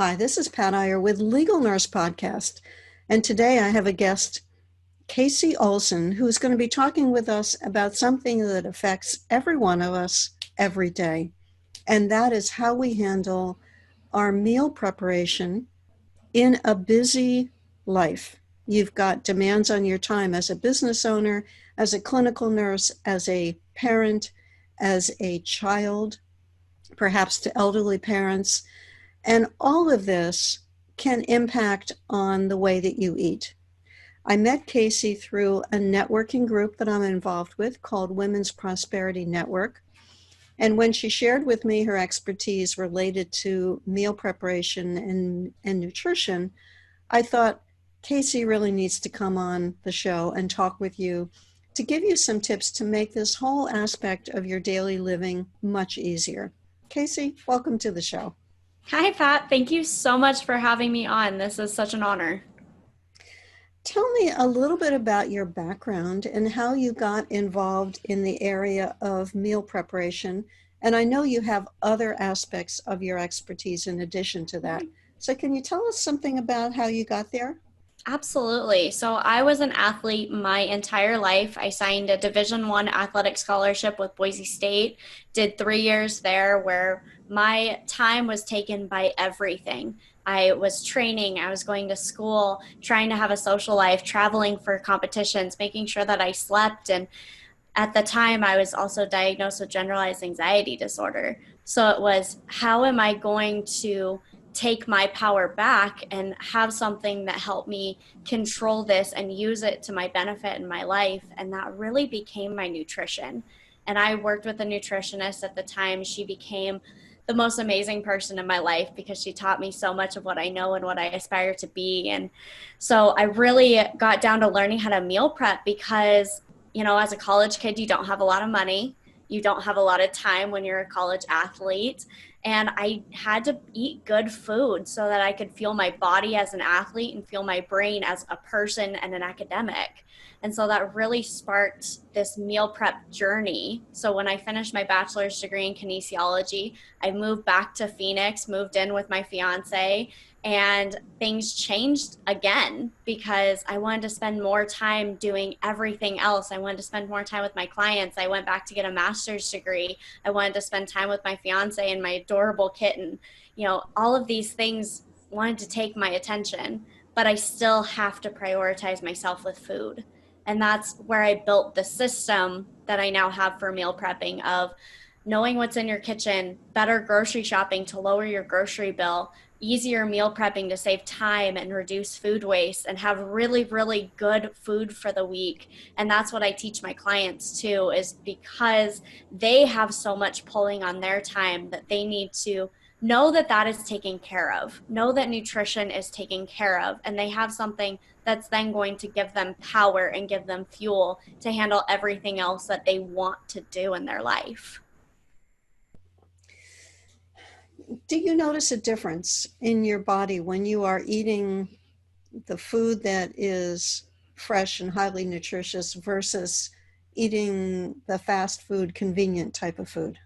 Hi, this is Pat Iyer with Legal Nurse Podcast. And today I have a guest, Kacee Olson, who's going to be talking with us about something that affects every one of us every day. And that is how we handle our meal preparation in a busy life. You've got demands on your time as a business owner, as a clinical nurse, as a parent, as a child, perhaps to elderly parents. And all of this can impact on the way that you eat. I met Kacee through a networking group that I'm involved with called Women's Prosperity Network. And when she shared with me her expertise related to meal preparation and nutrition, I thought Kacee really needs to come on the show and talk with you to give you some tips to make this whole aspect of your daily living much easier. Kacee, welcome to the show. Hi, Pat. Thank you so much for having me on. This is such an honor. Tell me a little bit about your background and how you got involved in the area of meal preparation. And I know you have other aspects of your expertise in addition to that. So can you tell us something about how you got there? Absolutely. So I was an athlete my entire life. I signed a Division I athletic scholarship with Boise State, did 3 years there where my time was taken by everything. I was training, I was going to school, trying to have a social life, traveling for competitions, making sure that I slept. And at the time, I was also diagnosed with generalized anxiety disorder. So it was, how am I going to take my power back and have something that helped me control this and use it to my benefit in my life? And that really became my nutrition. And I worked with a nutritionist at the time. She became the most amazing person in my life because she taught me so much of what I know and what I aspire to be. And so I really got down to learning how to meal prep because, as a college kid, you don't have a lot of money. You don't have a lot of time when you're a college athlete. And I had to eat good food so that I could feel my body as an athlete and feel my brain as a person and an academic. And so that really sparked this meal prep journey. So when I finished my bachelor's degree in kinesiology, I moved back to Phoenix, moved in with my fiance, and things changed again because I wanted to spend more time doing everything else. I wanted to spend more time with my clients. I went back to get a master's degree. I wanted to spend time with my fiance and my adorable kitten. All of these things wanted to take my attention, but I still have to prioritize myself with food. And that's where I built the system that I now have for meal prepping of knowing what's in your kitchen, better grocery shopping to lower your grocery bill, easier meal prepping to save time and reduce food waste and have really, really good food for the week. And that's what I teach my clients too, is because they have so much pulling on their time that they need to know that that is taken care of, know that nutrition is taken care of, and they have something that's then going to give them power and give them fuel to handle everything else that they want to do in their life. Do you notice a difference in your body when you are eating the food that is fresh and highly nutritious versus eating the fast food, convenient type of food?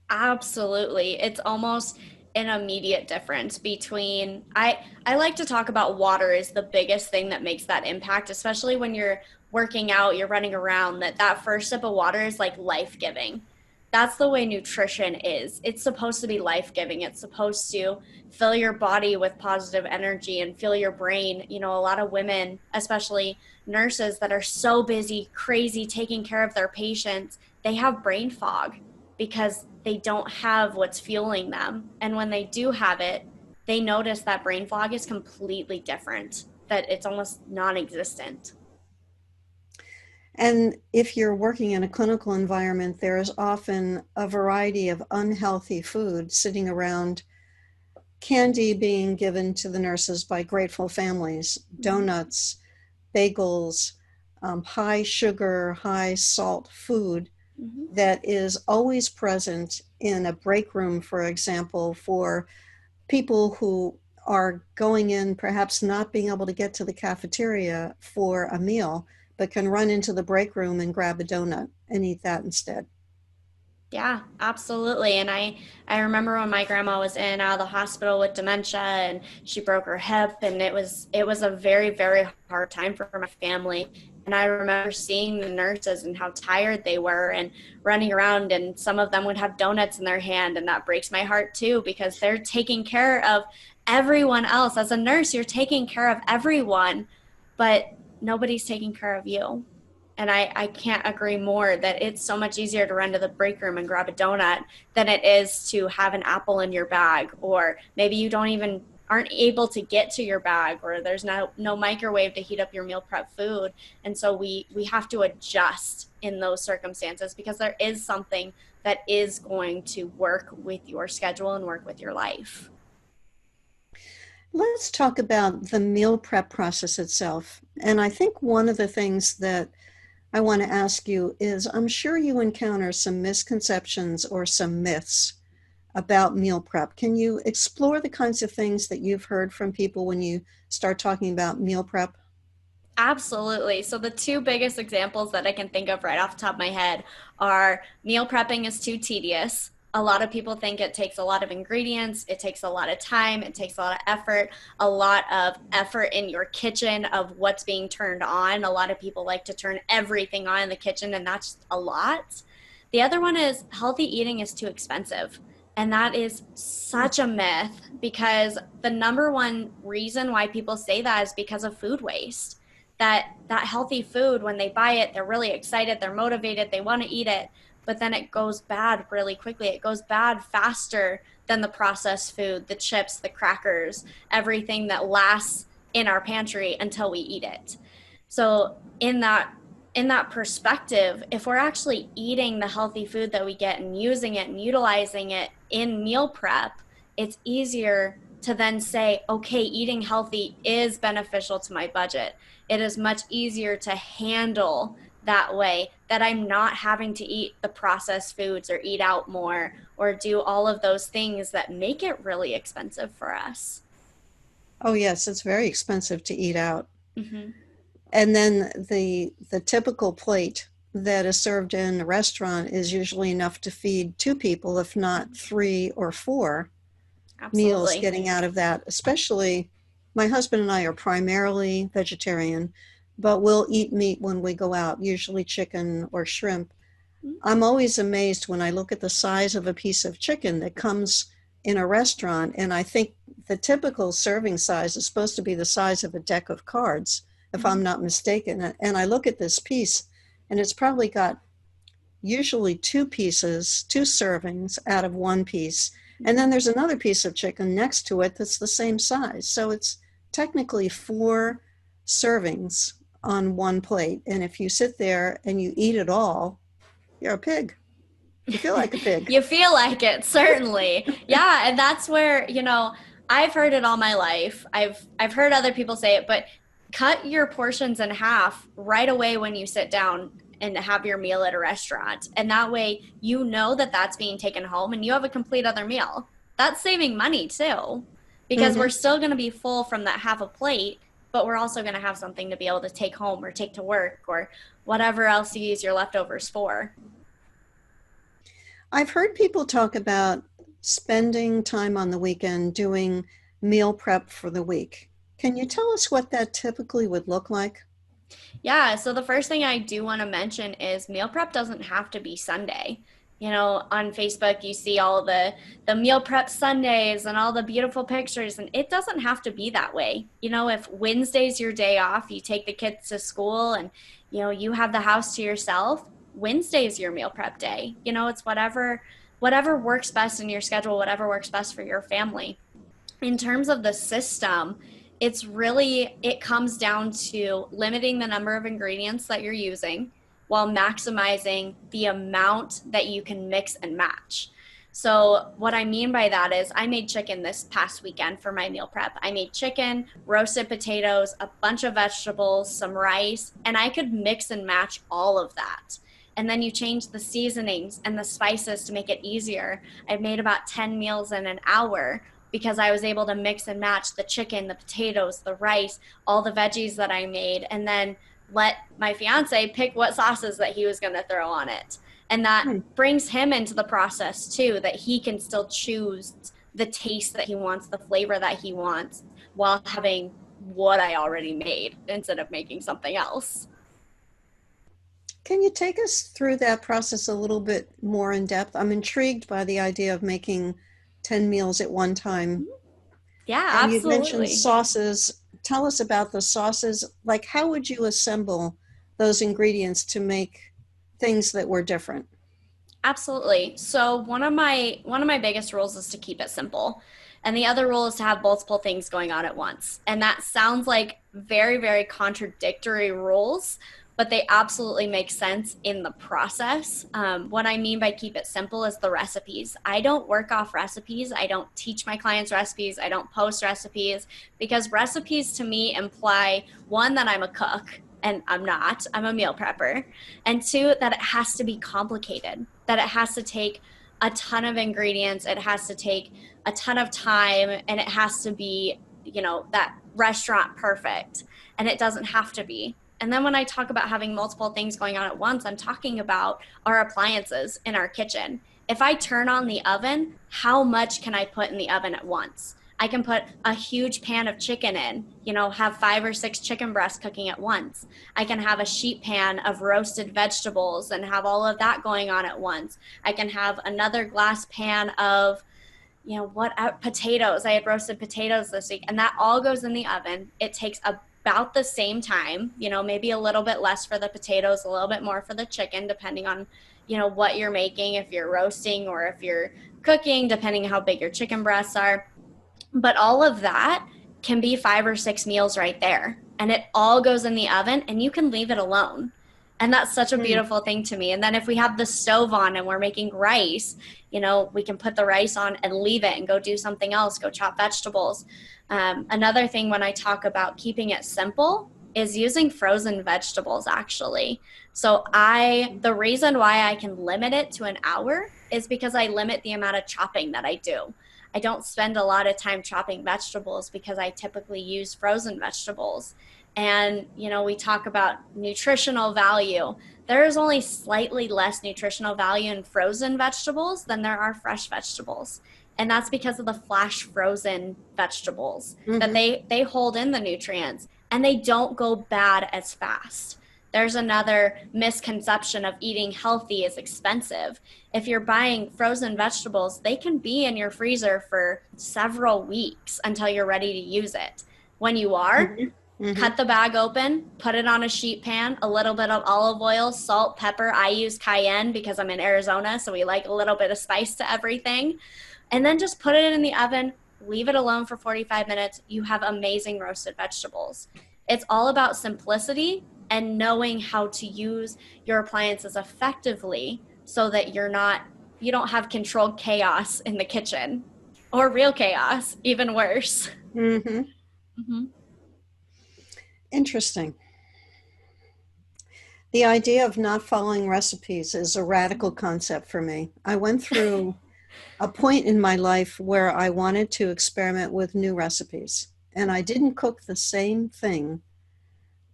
Absolutely. It's almost an immediate difference between I like to talk about water is the biggest thing that makes that impact, especially when you're working out, you're running around, that first sip of water is like life-giving. That's the way nutrition is. It's supposed to be life-giving. It's supposed to fill your body with positive energy and fill your brain. A lot of women, especially nurses that are so busy, crazy, taking care of their patients, they have brain fog because they don't have what's fueling them. And when they do have it, they notice that brain fog is completely different, that it's almost non existent. And if you're working in a clinical environment, there is often a variety of unhealthy food sitting around, candy being given to the nurses by grateful families, donuts, bagels, high sugar, high salt food Mm-hmm. that is always present in a break room, for example, for people who are going in, perhaps not being able to get to the cafeteria for a meal, but can run into the break room and grab a donut and eat that instead. Yeah, absolutely. And I remember when my grandma was in out of the hospital with dementia and she broke her hip, and it was a very, very hard time for my family. And I remember seeing the nurses and how tired they were and running around, and some of them would have donuts in their hand, and that breaks my heart too because they're taking care of everyone else. As a nurse, you're taking care of everyone, but nobody's taking care of you. And I can't agree more that it's so much easier to run to the break room and grab a donut than it is to have an apple in your bag, or maybe you don't even aren't able to get to your bag, or there's no microwave to heat up your meal prep food. And so we have to adjust in those circumstances because there is something that is going to work with your schedule and work with your life. Let's talk about the meal prep process itself. And I think one of the things that I want to ask you is I'm sure you encounter some misconceptions or some myths about meal prep. Can you explore the kinds of things that you've heard from people when you start talking about meal prep? Absolutely. So the two biggest examples that I can think of right off the top of my head are meal prepping is too tedious. A lot of people think it takes a lot of ingredients, it takes a lot of time, it takes a lot of effort in your kitchen of what's being turned on. A lot of people like to turn everything on in the kitchen, and that's a lot. The other one is healthy eating is too expensive. And that is such a myth because the number one reason why people say that is because of food waste. That healthy food, when they buy it, they're really excited, they're motivated, they want to eat it, but then it goes bad really quickly. It goes bad faster than the processed food, the chips, the crackers, everything that lasts in our pantry until we eat it. So in that perspective, if we're actually eating the healthy food that we get and using it and utilizing it in meal prep, it's easier to then say, okay, eating healthy is beneficial to my budget. It is much easier to handle that way, that I'm not having to eat the processed foods or eat out more or do all of those things that make it really expensive for us. Oh, yes, it's very expensive to eat out. Hmm. And then the typical plate that is served in a restaurant is usually enough to feed two people, if not three or four meals Absolutely. getting out of that. Especially my husband and I are primarily vegetarian, but we'll eat meat when we go out, usually chicken or shrimp. I'm always amazed when I look at the size of a piece of chicken that comes in a restaurant, and I think the typical serving size is supposed to be the size of a deck of cards, if Mm-hmm. I'm not mistaken. And I look at this piece, and it's probably got usually two pieces, two servings out of one piece. And Mm-hmm. then there's another piece of chicken next to it that's the same size. So it's technically four servings on one plate. And if you sit there and you eat it all, you're a pig. You feel like a pig. You feel like it, certainly. Yeah, and that's where, I've heard it all my life. I've heard other people say it, but cut your portions in half right away when you sit down and have your meal at a restaurant. And that way you know that that's being taken home and you have a complete other meal. That's saving money too, because we're Mm-hmm. still going to be full from that half a plate, but we're also going to have something to be able to take home or take to work or whatever else you use your leftovers for. I've heard people talk about spending time on the weekend doing meal prep for the week. Can you tell us what that typically would look like? Yeah, so the first thing I do want to mention is meal prep doesn't have to be Sunday. On Facebook you see all the meal prep Sundays and all the beautiful pictures, and it doesn't have to be that way. If Wednesday's your day off, you take the kids to school and you have the house to yourself, Wednesday's your meal prep day. It's whatever works best in your schedule, whatever works best for your family. In terms of the system, it comes down to limiting the number of ingredients that you're using while maximizing the amount that you can mix and match. So what I mean by that is I made chicken this past weekend for my meal prep. I made chicken, roasted potatoes, a bunch of vegetables, some rice, and I could mix and match all of that. And then you change the seasonings and the spices to make it easier. I made about 10 meals in an hour because I was able to mix and match the chicken, the potatoes, the rice, all the veggies that I made, and then let my fiance pick what sauces that he was going to throw on it. And that Hmm. brings him into the process too, that he can still choose the taste that he wants, the flavor that he wants, while having what I already made instead of making something else. Can you take us through that process a little bit more in depth? I'm intrigued by the idea of making 10 meals at one time. Yeah, And you've mentioned absolutely. sauces. Tell us about the sauces. Like, how would you assemble those ingredients to make things that were different? Absolutely. So one of my biggest rules is to keep it simple. And the other rule is to have multiple things going on at once. And that sounds like very, very contradictory rules, but they absolutely make sense in the process. What I mean by keep it simple is the recipes. I don't work off recipes. I don't teach my clients recipes. I don't post recipes because recipes to me imply one, that I'm a cook, and I'm not. I'm a meal prepper. And two, that it has to be complicated, that it has to take a ton of ingredients, it has to take a ton of time, and it has to be, that restaurant perfect. And it doesn't have to be. And then when I talk about having multiple things going on at once, I'm talking about our appliances in our kitchen. If I turn on the oven, how much can I put in the oven at once? I can put a huge pan of chicken in, have 5 or 6 chicken breasts cooking at once. I can have a sheet pan of roasted vegetables and have all of that going on at once. I can have another glass pan of, potatoes. I had roasted potatoes this week, and that all goes in the oven. It takes about the same time, maybe a little bit less for the potatoes, a little bit more for the chicken, depending on, what you're making, if you're roasting or if you're cooking, depending on how big your chicken breasts are. But all of that can be 5 or 6 meals right there. And it all goes in the oven and you can leave it alone. And that's such a Hmm. beautiful thing to me. And then if we have the stove on and we're making rice, we can put the rice on and leave it and go do something else, go chop vegetables. Another thing when I talk about keeping it simple is using frozen vegetables actually. So the reason why I can limit it to an hour is because I limit the amount of chopping that I do. I don't spend a lot of time chopping vegetables because I typically use frozen vegetables. And, we talk about nutritional value. There is only slightly less nutritional value in frozen vegetables than there are fresh vegetables. And that's because of the flash frozen vegetables, that Mm-hmm. they hold in the nutrients and they don't go bad as fast. There's another misconception of eating healthy is expensive. If you're buying frozen vegetables, they can be in your freezer for several weeks until you're ready to use it. When you are, Mm-hmm. Mm-hmm. cut the bag open, put it on a sheet pan, a little bit of olive oil, salt, pepper. I use cayenne because I'm in Arizona, so we like a little bit of spice to everything. And then just put it in the oven, leave it alone for 45 minutes. You have amazing roasted vegetables. It's all about simplicity and knowing how to use your appliances effectively so that you don't have controlled chaos in the kitchen or real chaos, even worse. Mm-hmm. Mm-hmm. Interesting. The idea of not following recipes is a radical concept for me. I went through a point in my life where I wanted to experiment with new recipes, and I didn't cook the same thing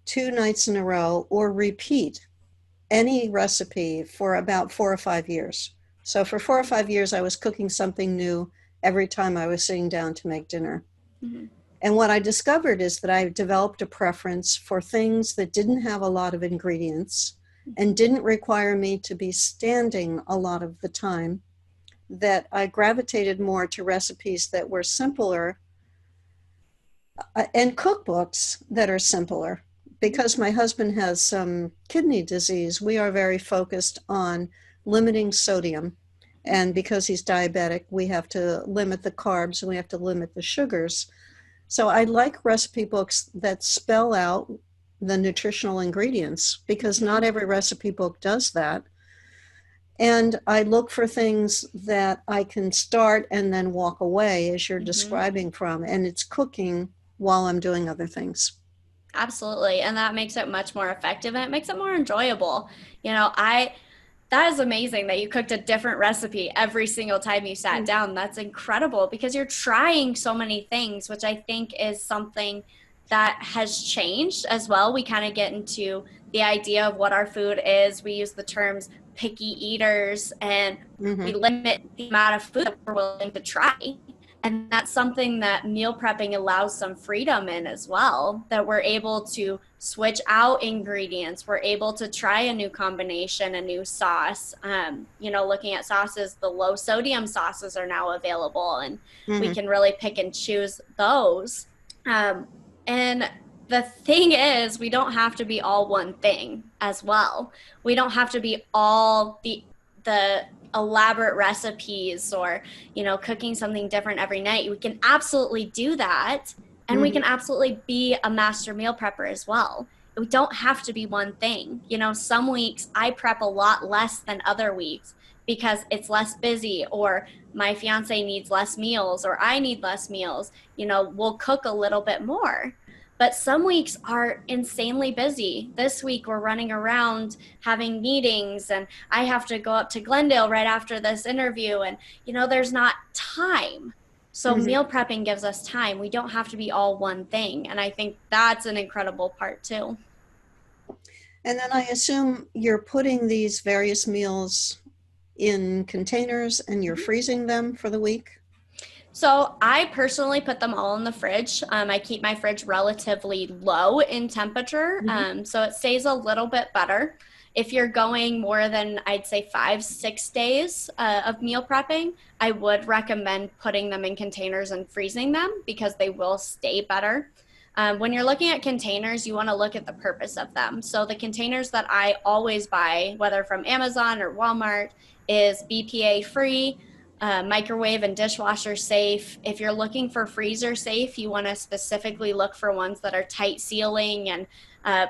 2 nights in a row or repeat any recipe for about 4 or 5 years. So for 4 or 5 years, I was cooking something new every time I was sitting down to make dinner. Mm-hmm. And what I discovered is that I developed a preference for things that didn't have a lot of ingredients and didn't require me to be standing a lot of the time, that I gravitated more to recipes that were simpler and cookbooks that are simpler. Because my husband has some kidney disease, we are very focused on limiting sodium. And because he's diabetic, we have to limit the carbs and we have to limit the sugars. So I like recipe books that spell out the nutritional ingredients because Mm-hmm. not every recipe book does that. And I look for things that I can start and then walk away, as you're Mm-hmm. describing from, and it's cooking while I'm doing other things. Absolutely. And that makes it much more effective and it makes it more enjoyable. I that is amazing that you cooked a different recipe every single time you sat Mm. down. That's incredible because you're trying so many things, which I think is something that has changed as well. We kind of get into the idea of what our food is. We use the terms picky eaters and we Mm-hmm. limit the amount of food that we're willing to try. And that's something that meal prepping allows some freedom in as well, that we're able to switch out ingredients. We're able to try a new combination, a new sauce. Looking at sauces, the low sodium sauces are now available, and we Mm-hmm. can really pick and choose those. And the thing is, we don't have to be all one thing as well. We don't have to be all the elaborate recipes or cooking something different every night. We can absolutely do that, and we Mm-hmm. can absolutely be a master meal prepper as well. We don't have to be one thing. Some weeks I prep a lot less than other weeks because it's less busy, or my fiance needs less meals, or I need less meals. We'll cook a little bit more. But some weeks are insanely busy. This week we're running around having meetings, and I have to go up to Glendale right after this interview, and there's not time. So Mm-hmm. meal prepping gives us time. We don't have to be all one thing, and I think that's an incredible part too. And then I assume you're putting these various meals in containers and you're freezing them for the week. So I personally put them all in the fridge. I keep my fridge relatively low in temperature, Mm-hmm. so it stays a little bit better. If you're going more than, I'd say, 5, 6 days of meal prepping, I would recommend putting them in containers and freezing them because they will stay better. When you're looking at containers, you want to look at the purpose of them. So the containers that I always buy, whether from Amazon or Walmart, is BPA free, microwave and dishwasher safe. If you're looking for freezer safe, you want to specifically look for ones that are tight sealing and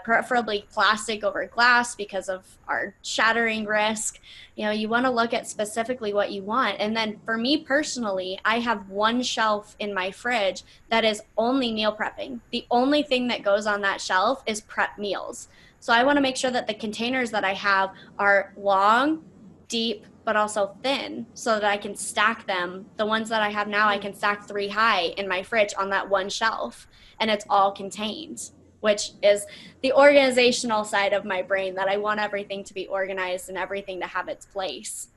preferably plastic over glass because of our shattering risk. You want to look at specifically what you want. And then for me personally, I have one shelf in my fridge that is only meal prepping. The only thing that goes on that shelf is prep meals. So I want to make sure that the containers that I have are long, deep, but also thin so that I can stack them. The ones that I have now, I can stack 3 high in my fridge on that one shelf, and it's all contained, which is the organizational side of my brain, that I want everything to be organized and everything to have its place.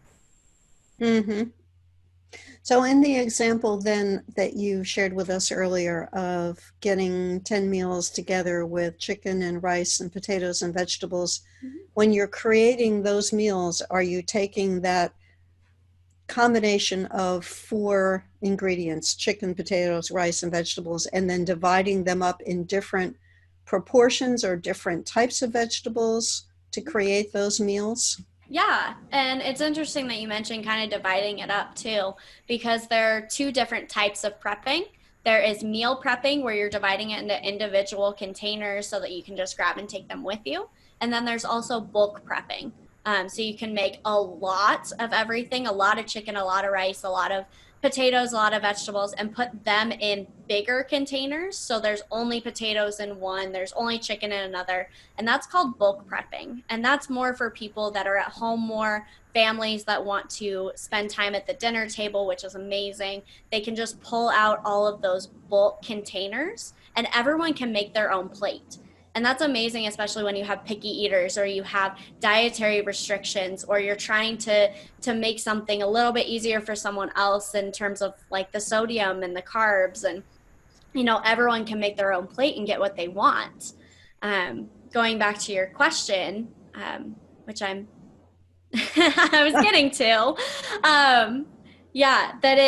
Mm-hmm. So in the example then that you shared with us earlier of getting 10 meals together with chicken and rice and potatoes and vegetables, when you're creating those meals, are you taking that combination of 4 ingredients, chicken, potatoes, rice, and vegetables, and then dividing them up in different proportions or different types of vegetables to create those meals? Yeah, and it's interesting that you mentioned kind of dividing it up too, because there are two different types of prepping. There is meal prepping, where you're dividing it into individual containers so that you can just grab and take them with you. And then there's also bulk prepping. So you can make a lot of everything, a lot of chicken, a lot of rice, a lot of potatoes, a lot of vegetables, and put them in bigger containers. So there's only potatoes in one, there's only chicken in another, and that's called bulk prepping. And that's more for people that are at home more, families that want to spend time at the dinner table, which is amazing. They can just pull out all of those bulk containers, and everyone can make their own plate. And that's amazing, especially when you have picky eaters, or you have dietary restrictions, or you're trying to make something a little bit easier for someone else in terms of like the sodium and the carbs. And everyone can make their own plate and get what they want. Going back to your question, which I'm I was getting to, um, yeah, that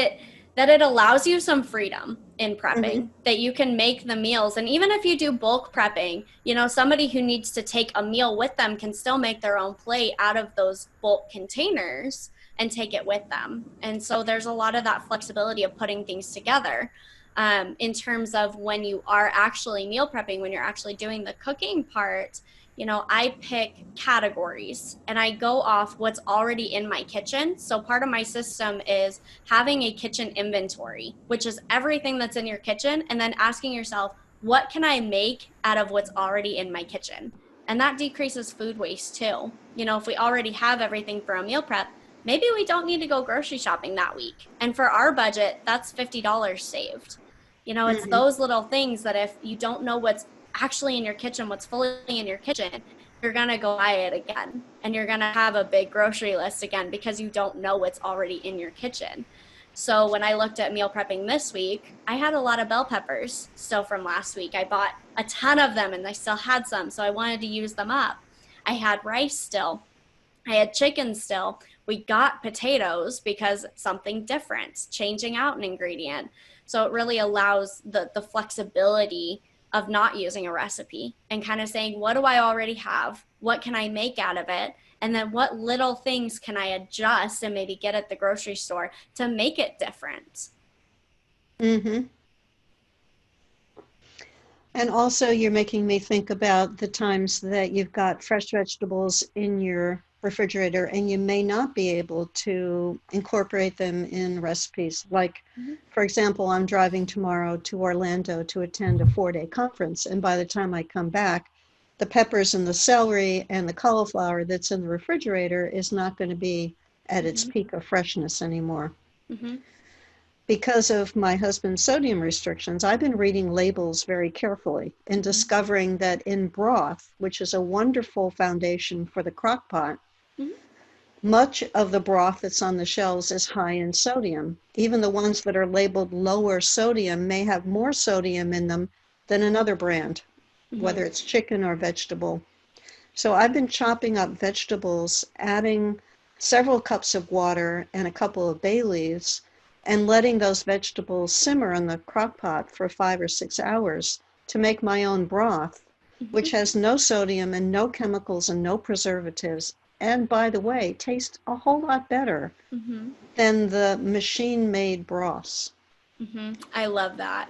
it allows you some freedom in Mm-hmm. prepping, that you can make the meals. And even if you do bulk prepping, somebody who needs to take a meal with them can still make their own plate out of those bulk containers and take it with them. And so there's a lot of that flexibility of putting things together. In terms of when you are actually meal prepping, when you're actually doing the cooking part, I pick categories and I go off what's already in my kitchen. So part of my system is having a kitchen inventory, which is everything that's in your kitchen, and then asking yourself, what can I make out of what's already in my kitchen? And that decreases food waste too. If we already have everything for a meal prep, maybe we don't need to go grocery shopping that week. And for our budget, that's $50 saved. It's Mm-hmm. those little things that if you don't know what's actually in your kitchen, what's fully in your kitchen, you're going to go buy it again. And you're going to have a big grocery list again because you don't know what's already in your kitchen. So when I looked at meal prepping this week, I had a lot of bell peppers still from last week. I bought a ton of them and I still had some, so I wanted to use them up. I had rice still. I had chicken still. We got potatoes because something different, changing out an ingredient. So it really allows the flexibility of not using a recipe and kind of saying, what do I already have? What can I make out of it? And then what little things can I adjust and maybe get at the grocery store to make it different? Mm-hmm. And also, you're making me think about the times that you've got fresh vegetables in your refrigerator and you may not be able to incorporate them in recipes. Like, Mm-hmm. for example, I'm driving tomorrow to Orlando to attend a 4-day conference. And by the time I come back, the peppers and the celery and the cauliflower that's in the refrigerator is not going to be at its Mm-hmm. peak of freshness anymore. Mm-hmm. Because of my husband's sodium restrictions, I've been reading labels very carefully and Mm-hmm. discovering that in broth, which is a wonderful foundation for the crock pot, Mm-hmm. much of the broth that's on the shelves is high in sodium. Even the ones that are labeled lower sodium may have more sodium in them than another brand, Mm-hmm. whether it's chicken or vegetable. So I've been chopping up vegetables, adding several cups of water and a couple of bay leaves, and letting those vegetables simmer in the crock pot for 5 or 6 hours to make my own broth, Mm-hmm. which has no sodium and no chemicals and no preservatives. And by the way, tastes a whole lot better Mm-hmm. than the machine-made broths. Mm-hmm. I love that.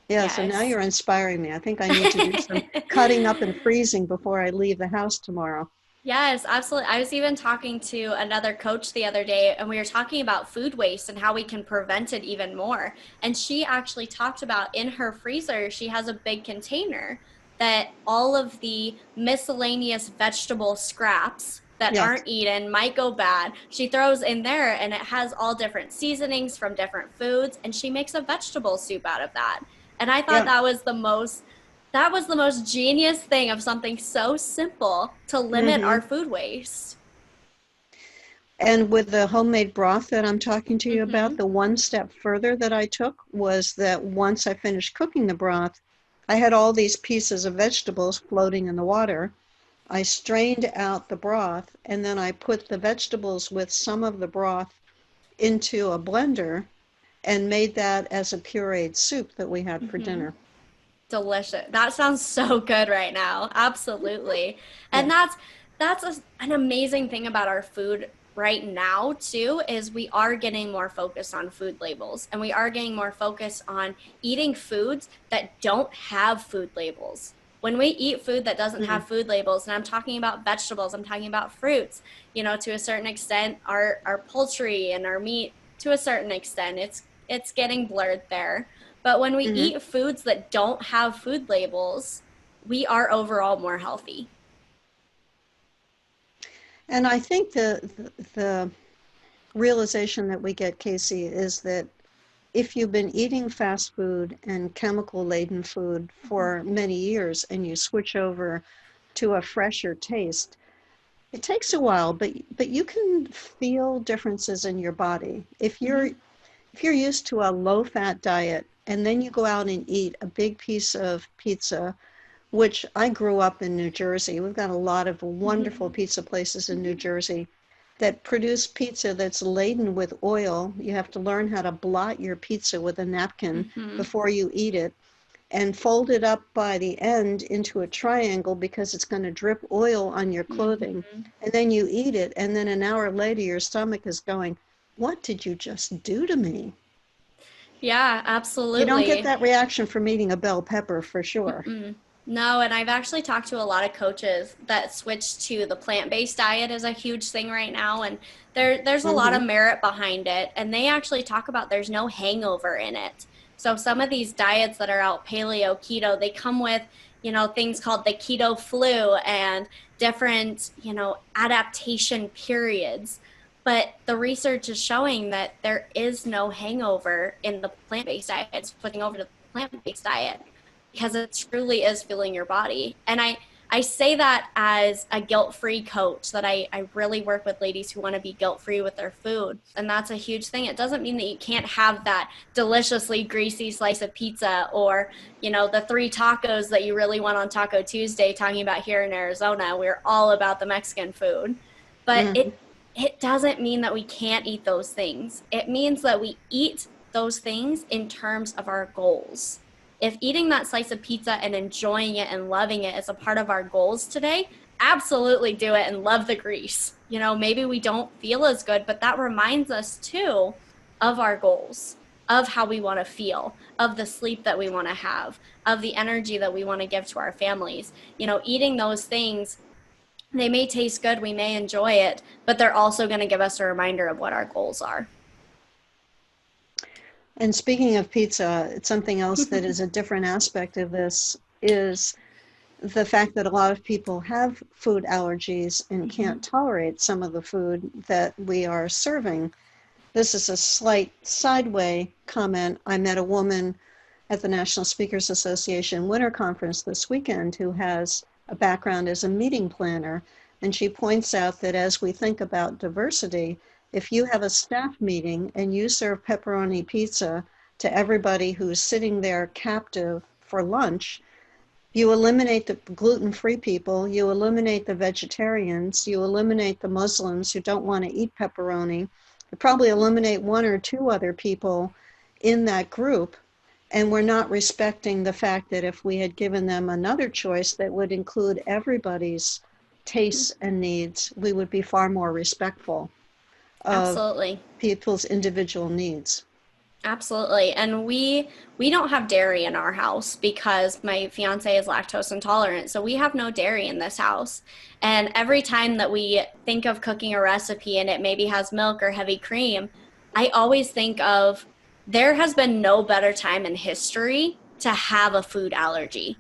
Yeah, so now Yes. you're inspiring me. I think I need to do some cutting up and freezing before I leave the house tomorrow. Yes, absolutely. I was even talking to another coach the other day, and we were talking about food waste and how we can prevent it even more. And she actually talked about in her freezer, she has a big container that all of the miscellaneous vegetable scraps that Yes. aren't eaten might go bad. She throws in there, and it has all different seasonings from different foods, and she makes a vegetable soup out of that. And I thought Yeah. that was the most genius thing of something so simple to limit our Hmm. food waste. And with the homemade broth that I'm talking to you about, Mm-hmm. the one step further that I took was that once I finished cooking the broth, I had all these pieces of vegetables floating in the water. I strained out the broth and then I put the vegetables with some of the broth into a blender and made that as a pureed soup that we had for Mm-hmm. dinner. Delicious. That sounds so good right now. Absolutely. And Yeah. that's an amazing thing about our food right now too is we are getting more focus on food labels and we are getting more focus on eating foods that don't have food labels. When we eat food that doesn't Mm. have food labels, and I'm talking about vegetables, I'm talking about fruits, to a certain extent, our poultry and our meat to a certain extent, it's getting blurred there. But when we Hmm. eat foods that don't have food labels, we are overall more healthy. And I think the realization that we get, Casey, is that if you've been eating fast food and chemical laden food for many years and you switch over to a fresher taste, it takes a while, but you can feel differences in your body. Mm-hmm. If you're used to a low fat diet and then you go out and eat a big piece of pizza, which I grew up in New Jersey. We've got a lot of wonderful pizza places in New Jersey that produce pizza that's laden with oil. You have to learn how to blot your pizza with a napkin Mm-hmm. before you eat it and fold it up by the end into a triangle because it's going to drip oil on your clothing. Mm-hmm. And then you eat it, and then an hour later, your stomach is going, "What did you just do to me?" Yeah, You don't get absolutely. that reaction from eating a bell pepper for sure. Mm-mm. No, and I've actually talked to a lot of coaches that switched to the plant-based diet is a huge thing right now, and there's a lot Hmm. of merit behind it, and they actually talk about there's no hangover in it. So some of these diets that are out, paleo, keto, they come with, things called the keto flu and different, adaptation periods. But the research is showing that there is no hangover in the plant-based diet. It's switching over to the plant-based diet because it truly is fueling your body. And I I say that as a guilt-free coach, that I really work with ladies who want to be guilt-free with their food. And that's a huge thing. It doesn't mean that you can't have that deliciously greasy slice of pizza, or, the 3 tacos that you really want on Taco Tuesday, talking about here in Arizona. We're all about the Mexican food. But Mhm. it doesn't mean that we can't eat those things. It means that we eat those things in terms of our goals. If eating that slice of pizza and enjoying it and loving it is a part of our goals today, absolutely do it and love the grease. Maybe we don't feel as good, but that reminds us too of our goals, of how we want to feel, of the sleep that we want to have, of the energy that we want to give to our families. Eating those things, they may taste good, we may enjoy it, but they're also going to give us a reminder of what our goals are. And speaking of pizza, it's something else that is a different aspect of this is the fact that a lot of people have food allergies and Mm-hmm. can't tolerate some of the food that we are serving. This is a slight sideway comment. I met a woman at the National Speakers Association Winter Conference this weekend who has a background as a meeting planner. And she points out that as we think about diversity, if you have a staff meeting and you serve pepperoni pizza to everybody who's sitting there captive for lunch, you eliminate the gluten-free people, you eliminate the vegetarians, you eliminate the Muslims who don't want to eat pepperoni, you probably eliminate 1 or 2 other people in that group. And we're not respecting the fact that if we had given them another choice that would include everybody's tastes and needs, we would be far more respectful of Absolutely. people's individual needs. Absolutely. And we don't have dairy in our house because my fiance is lactose intolerant. So we have no dairy in this house. And every time that we think of cooking a recipe and it maybe has milk or heavy cream, I always think of, there has been no better time in history to have a food allergy,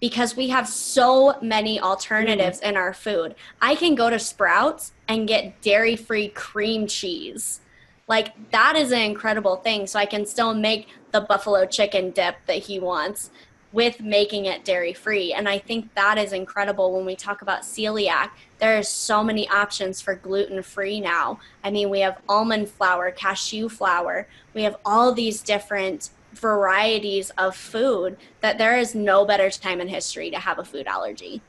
because we have so many Mm. alternatives in our food. I can go to Sprouts and get dairy-free cream cheese. Like, that is an incredible thing. So I can still make the buffalo chicken dip that he wants with making it dairy-free. And I think that is incredible when we talk about celiac. There are so many options for gluten-free now. I mean, we have almond flour, cashew flour. We have all these different varieties of food, that there is no better time in history to have a food allergy.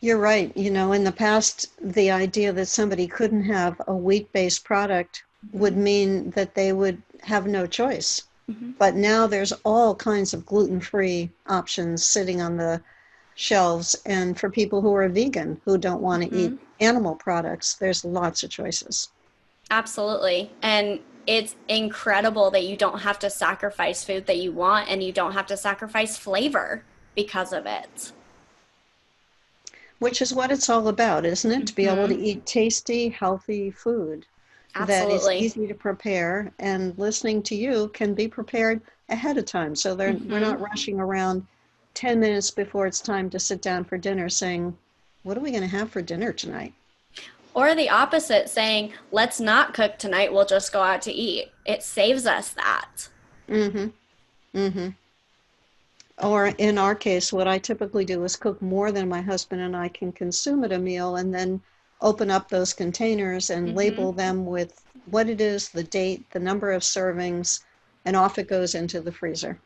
You're right. In the past, the idea that somebody couldn't have a wheat-based product would Mm-hmm. mean that they would have no choice. Mm-hmm. But now there's all kinds of gluten-free options sitting on the shelves. And for people who are vegan, who don't want to eat Mm-hmm. animal products, there's lots of choices. Absolutely. And it's incredible that you don't have to sacrifice food that you want, and you don't have to sacrifice flavor because of it. Which is what it's all about, isn't it? To be able to Mm-hmm. eat tasty, healthy food that is Absolutely. easy to prepare, and listening to you can be prepared ahead of time. So we're Mm-hmm. not rushing around 10 minutes before it's time to sit down for dinner saying, what are we going to have for dinner tonight? Or the opposite, saying, let's not cook tonight, we'll just go out to eat. It saves us that. Mm-hmm. Mm-hmm. Or in our case, what I typically do is cook more than my husband and I can consume at a meal, and then open up those containers and Mm-hmm. label them with what it is, the date, the number of servings, and off it goes into the freezer.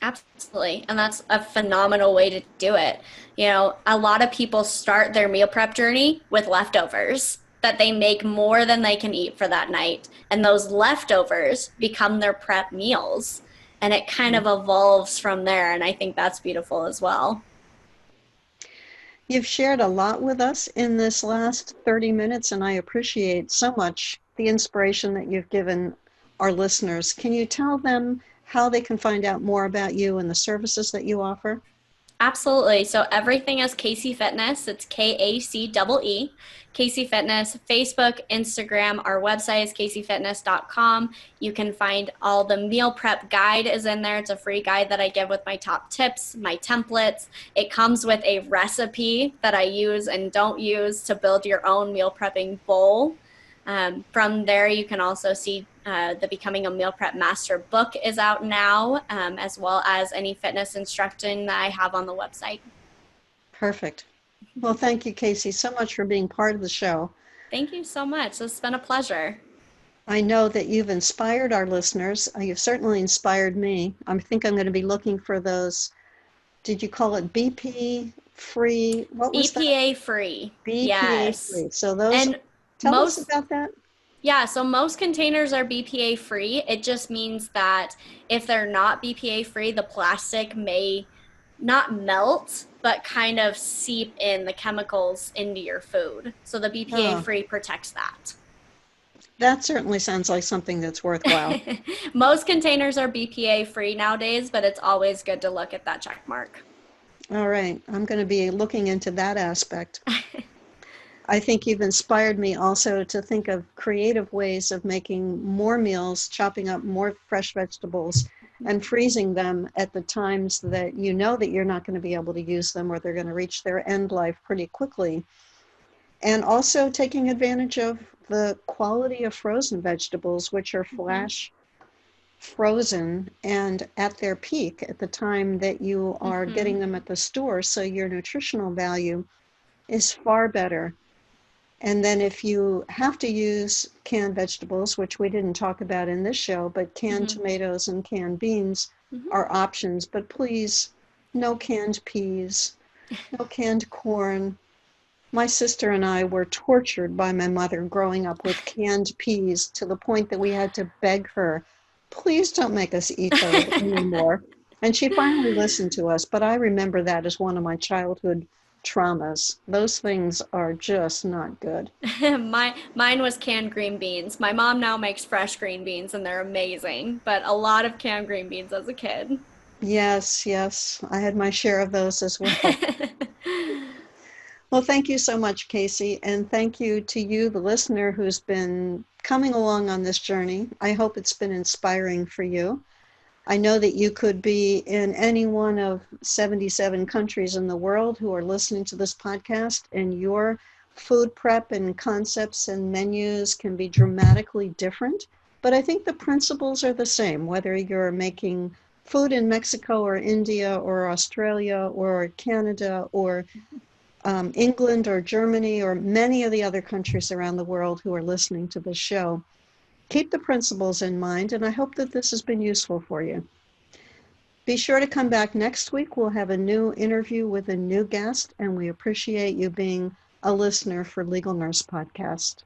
Absolutely. And that's a phenomenal way to do it. A lot of people start their meal prep journey with leftovers that they make more than they can eat for that night. And those leftovers become their prep meals. And it kind of evolves from there. And I think that's beautiful as well. You've shared a lot with us in this last 30 minutes, and I appreciate so much the inspiration that you've given our listeners. Can you tell them how they can find out more about you and the services that you offer? Absolutely. So everything is Kacee Fitness. It's KACEE. Kacee Fitness, Facebook, Instagram. Our website is kaceefitness.com. You can find all the meal prep guide is in there. It's a free guide that I give with my top tips, my templates. It comes with a recipe that I use and don't use to build your own meal prepping bowl. From there, you can also see the Becoming a Meal Prep Master book is out now, as well as any fitness instruction that I have on the website. Perfect. Well, thank you, Kacee, so much for being part of the show. Thank you so much. It's been a pleasure. I know that you've inspired our listeners. You've certainly inspired me. I think I'm going to be looking for those. Did you call it BP free? What was that? BPA free. BPA Yes. free. So those, And tell us most about that. Yeah, so most containers are BPA free. It just means that if they're not BPA free, the plastic may not melt, but kind of seep in the chemicals into your food. So the BPA Oh, free protects that. that certainly sounds like something that's worthwhile. Most containers are BPA free nowadays, but it's always good to look at that check mark. All right. I'm going to be looking into that aspect. I think you've inspired me also to think of creative ways of making more meals, chopping up more fresh vegetables, and freezing them at the times that you know that you're not going to be able to use them or they're going to reach their end life pretty quickly. And also taking advantage of the quality of frozen vegetables, which are Mm-hmm. flash frozen and at their peak at the time that you are Mm-hmm. getting them at the store. So your nutritional value is far better. And then if you have to use canned vegetables, which we didn't talk about in this show, but canned Mm-hmm. tomatoes and canned beans Mm-hmm. are options. But please, no canned peas, no canned corn. My sister and I were tortured by my mother growing up with canned peas to the point that we had to beg her, please don't make us eat those anymore. And she finally listened to us, but I remember that as one of my childhood traumas. Those things are just not good. Mine was canned green beans. My mom now makes fresh green beans and they're amazing, but a lot of canned green beans as a kid. Yes, yes, I had my share of those as well. Well, thank you so much, Kacee, and thank you to you, the listener, who's been coming along on this journey. I hope it's been inspiring for you. I know that you could be in any one of 77 countries in the world who are listening to this podcast, and your food prep and concepts and menus can be dramatically different. But I think the principles are the same, whether you're making food in Mexico or India or Australia or Canada or England or Germany or many of the other countries around the world who are listening to this show. Keep the principles in mind, and I hope that this has been useful for you. Be sure to come back next week. We'll have a new interview with a new guest, and we appreciate you being a listener for Legal Nurse Podcast.